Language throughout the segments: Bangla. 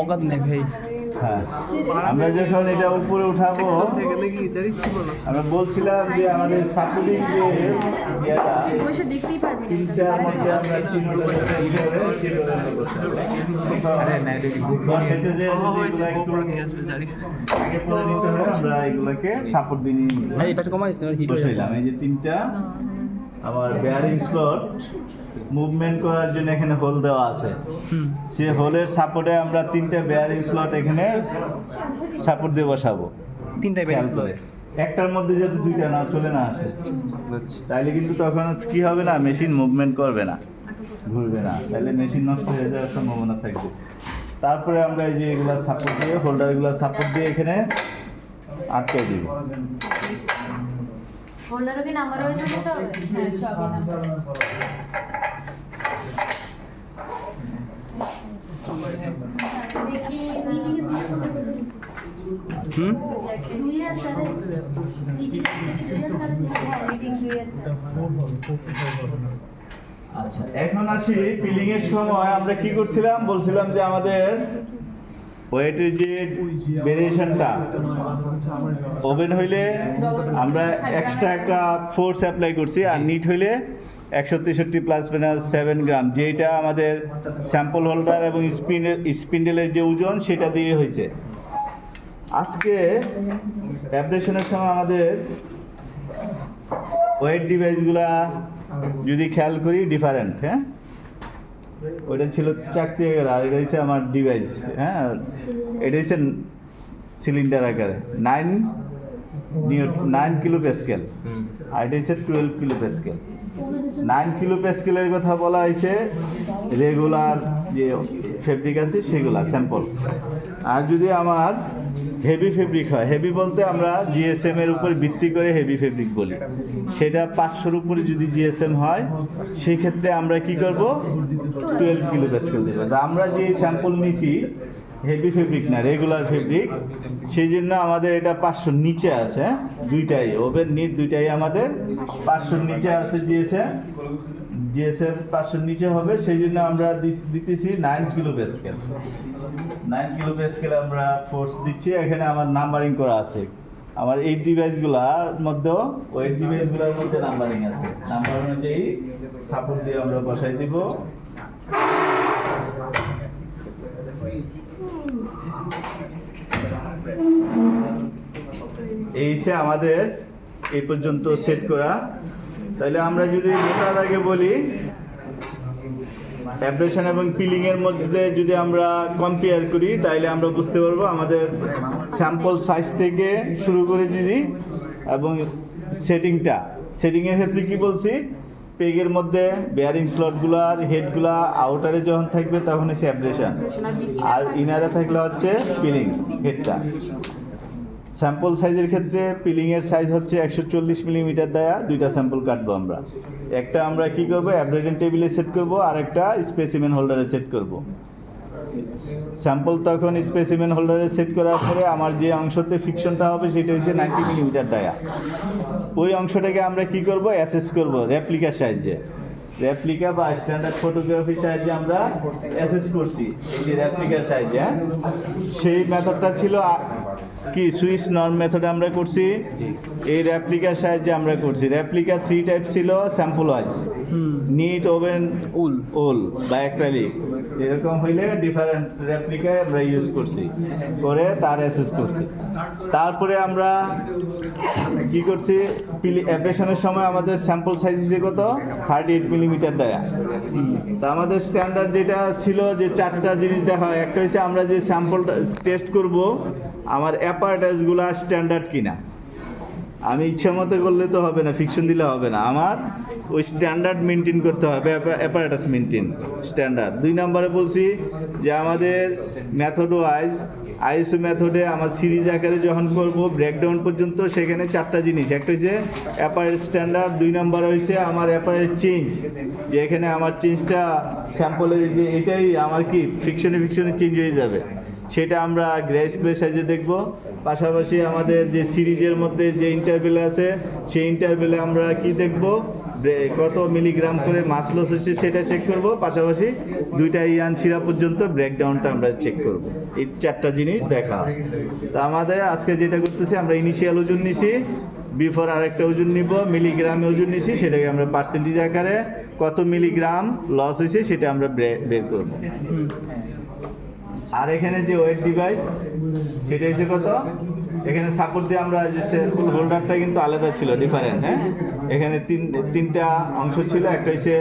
অগাধ নেই ভাই। হ্যাঁ, আমরা যখন এটা উপরে উঠাবো আমরা বলছিলাম যে আমাদের সাপোর্টিং যে ইয়েটা তিনটার মধ্যে আমরা আগে পরে নিতে হয়, আমরা এগুলোকে সাপোর্ট দিয়ে নিয়ে এই পাশে কমাই দিচ্ছি বসাইলাম। এই যে তিনটা আমার বেয়ারিং স্লট মুভমেন্ট করার জন্য এখানে হোল দেওয়া আছে, সে হোলের সাপোর্টে আমরা তিনটা বেয়ারিং স্লট এখানে সাপোর্ট দিয়ে বসাবো। তিনটাই খেয়াল করে একটার মধ্যে যাতে দুইটা না চলে না আসে, তাইলে কিন্তু তখন কি হবে না, মেশিন মুভমেন্ট করবে না, ঘুরবে না, তাহলে মেশিন নষ্ট হয়ে যাওয়ার সম্ভাবনা থাকবে। তারপরে আমরা এই যে এগুলা সাপোর্ট দিয়ে হোল্ডারগুলো সাপোর্ট দিয়ে এখানে আটকে দিব। হোল্ডারও কি নাম্বার ওয়াইজ দিতে হবে? হ্যাঁ, সবই নাম্বার। দেখি মিটিং এ দুই আছে মিটিং দুই আছে। আচ্ছা, এখন আসি পিলিং এর সময় আমরা কি করছিলাম, বলছিলাম যে আমাদের ওয়েটের যে ভেরিয়েশনটা ওভেন হইলে আমরা এক্সট্রা একটা ফোর্স অ্যাপ্লাই করছি, আর নিট হইলে 163 প্লাস মাইনাস 7 গ্রাম, যেটা আমাদের স্যাম্পল হোল্ডার এবং স্পিন্ডেলের যে ওজন সেটা দিয়ে হয়েছে। আজকে অ্যাপ্রেশনের সময় আমাদের ওয়েট ডিভাইসগুলা যদি খেয়াল করি ডিফারেন্ট। হ্যাঁ, ওইটা ছিল চাকতি আকার, আর এটা হচ্ছে আমার ডিভাইস। হ্যাঁ, এটা হচ্ছে সিলিন্ডার আকারে 9 কিলো প্যাসকেল, আর এটা হচ্ছে 12 কিলো প্যাসকেল। 9 কিলো প্যাসকেলের কথা বলা হয়েছে রেগুলার যে ফেব্রিক আছে সেগুলা স্যাম্পল। আর যদি আমার হেভি ফেব্রিক হয়, হেভি বলতে আমরা জিএসএম এর উপর ভিত্তি করে হেভি ফেব্রিক বলি, সেটা 500-র উপরে যদি জিএসএম হয় সেই ক্ষেত্রে আমরা কি করব, 12 কিলো প্যাসকেল দেবো। আমরা যে স্যাম্পল নিছি হেভি ফেব্রিক না, রেগুলার ফেব্রিক, সেই জন্য আমাদের এটা 500-র নিচে আছে। দুইটাই ওভেন নিট দুইটাই আমাদের 500-র নিচে আছে। জিএসএম 500-র নিচে হবে, সেই জন্য আমরা দিতেছি 9 কিলো প্যাসকেল। 9 কিলো প্যাসকেল আমরা ফোর্স দিচ্ছি। এখানে আমার নাম্বারিং করা আছে, আমার এই ডিভাইসগুলোর মধ্যেও ওই ডিভাইসগুলোর মধ্যে নাম্বারিং আছে, নাম্বার অনুযায়ী সাপোর্ট দিয়ে আমরা বসাই দিব। এই সে আমাদের এই পর্যন্ত সেট করা। তাহলে আমরা যদি মোটা দাগে বলি, অ্যাব্রেশন এবং পিলিং এর মধ্যে যদি আমরা কম্পেয়ার করি তাহলে আমরা বুঝতে পারবো আমাদের স্যাম্পল সাইজ থেকে শুরু করে যদি এবং সেটিংয়ের ক্ষেত্রে কি বলছি, পেগের মধ্যে বেয়ারিং স্লটগুলার হেডগুলা আউটারে যখন থাকবে তখন হচ্ছে অ্যাব্রেশন, আর ইনারে থাকলে হচ্ছে পিলিং হেডটা। স্যাম্পল সাইজের ক্ষেত্রে পিলিংয়ের সাইজ হচ্ছে 140 মিলিমিটার ডায়া, দুইটা স্যাম্পল কাটবো আমরা। একটা আমরা কি করব, অ্যাব্রেডেন টেবিলে সেট করব, আর একটা স্পেসিমেন হোল্ডারে সেট করব। স্যাম্পল তখন স্পেসিমেন হোল্ডারে সেট করার পরে আমার যে অংশতে ফিকশনটা হবে সেটা হচ্ছে 90 মিলিমিটার ডায়া। ওই অংশটাকে আমরা কি করব, অ্যাসেস করব রেপ্লিকার সাহায্যে। রেপ্লিকা বা স্ট্যান্ডার্ড ফটোগ্রাফির সাহায্যে আমরা অ্যাসেস করছি, এই যে রেপ্লিকার সাহায্যে। সেই মেথডটা ছিল কি সুইস নর্ম মেথডে আমরা করছি, এই রেপ্লিকার সাহায্যে আমরা করছি। রেপ্লিকা 3 টাইপ ছিল, স্যাম্পল ওয়াইজ, নিট, ওভেন, উল বা অ্যাক্রিলিক, এরকম হইলে ডিফারেন্ট রেপ্লিকায় আমরা ইউজ করছি, করে তার অ্যাসেস করছি। তারপরে আমরা কি করছি, অ্যাপ্রেশনের সময় আমাদের স্যাম্পল সাইজ হিসেবে কত, 38 মিলিমিটার ডায়া। তা আমাদের স্ট্যান্ডার্ড যেটা ছিল যে 4টা জিনিস দেখা হয়, একটা হচ্ছে আমরা যে স্যাম্পলটা টেস্ট করব আমার অ্যাপারেটাসগুলো স্ট্যান্ডার্ড কিনা। আমি ইচ্ছা মতো করলে তো হবে না, ফিকশন দিলে হবে না, আমার ওই স্ট্যান্ডার্ড মেনটেন করতে হবে, অ্যাপারেটাস মেনটেন স্ট্যান্ডার্ড। 2 নম্বরে বলছি যে আমাদের মেথড ওয়াইজ আইএসও মেথডে আমার সিরিজ আকারে যখন করব ব্রেকডাউন পর্যন্ত, সেখানে 4টা জিনিস, একটা হচ্ছে অ্যাপারেট স্ট্যান্ডার্ড, 2 নম্বর হয়েছে আমার অ্যাপারেট চেঞ্জ, যে এখানে আমার চেঞ্জটা স্যাম্পলের যে এটাই আমার কি ফিকশনে চেঞ্জ হয়ে যাবে, সেটা আমরা গ্রে স্কেলের সাইজে দেখব। পাশাপাশি আমাদের যে সিরিজের মধ্যে যে ইন্টারভেল আছে সেই ইন্টারভেলে আমরা কি দেখব, কত মিলিগ্রাম করে মাছ লস হচ্ছে সেটা চেক করব, পাশাপাশি দুইটা ইয়ান ছিঁড়া পর্যন্ত ব্রেকডাউনটা আমরা চেক করব। এই 4টা জিনিস দেখা হয়। তা আমাদের আজকে যেটা করতেছি, আমরা ইনিশিয়াল ওজন নিছি, বিফোর আরেকটা ওজন নিব, মিলিগ্রামে ওজন নিছি, সেটাকে আমরা পার্সেন্টেজ আকারে কত মিলিগ্রাম লস হয়েছে সেটা আমরা বের করব। আর এখানে যে ওয়েট ডিভাইস সেটা হচ্ছে কত, এখানে সাপোর্ট দিয়ে আমরা যে হোল্ডারটা কিন্তু আলাদা ছিল, ডিফারেন্ট। হ্যাঁ, এখানে তিনটা অংশ ছিল, একটা হচ্ছে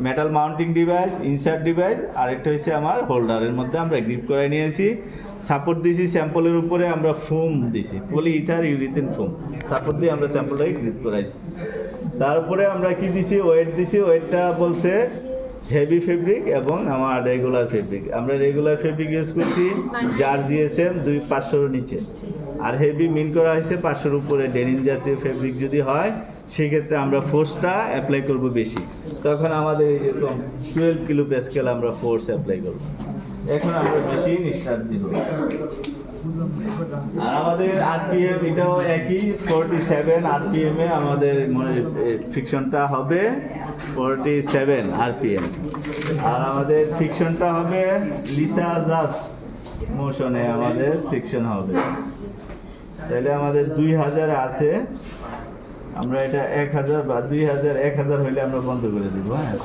metal mounting device, insert device, আর একটা হচ্ছে আমার হোল্ডারের মধ্যে আমরা গ্রিপ করাই নিয়েছি। সাপোর্ট দিয়েছি স্যাম্পলের উপরে, আমরা ফোম দিছি, পলি ইথার ইউরিথিন ফোম, সাপোর্ট দিয়ে আমরা স্যাম্পলটাকে গ্রিপ করাইছি। তারপরে আমরা কি দিছি, ওয়েট দিছি। ওয়েটটা বলছে হেভি ফেব্রিক এবং আমার রেগুলার ফেব্রিক। আমরা রেগুলার ফেব্রিক ইউজ করছি যার জিএসএম 500 নিচে, আর হেভি মিন করা হয়েছে 500 উপরে। ডেনিম জাতীয় ফেব্রিক যদি হয় সেক্ষেত্রে আমরা ফোর্সটা অ্যাপ্লাই করব বেশি, তখন আমাদের এরকম 12 কিলো প্যাসকেল আমরা ফোর্স অ্যাপ্লাই করব। এখন আমরা মেশিন স্টার্ট দিব। আর আমাদের আরপিএম এটাও একই 47 আরপিএম এ আমাদের ফিকশনটা হবে 47 আরপিএম। আর আমাদের ফিকশনটা হবে লিসা জাস্ট মোশনে আমাদের ফিকশন হবে। তাহলে আমাদের 2000 আছে, আমরা এটা 1000 বা 2000 1000 হইলে আমরা বন্ধ করে দিব। হ্যাঁ,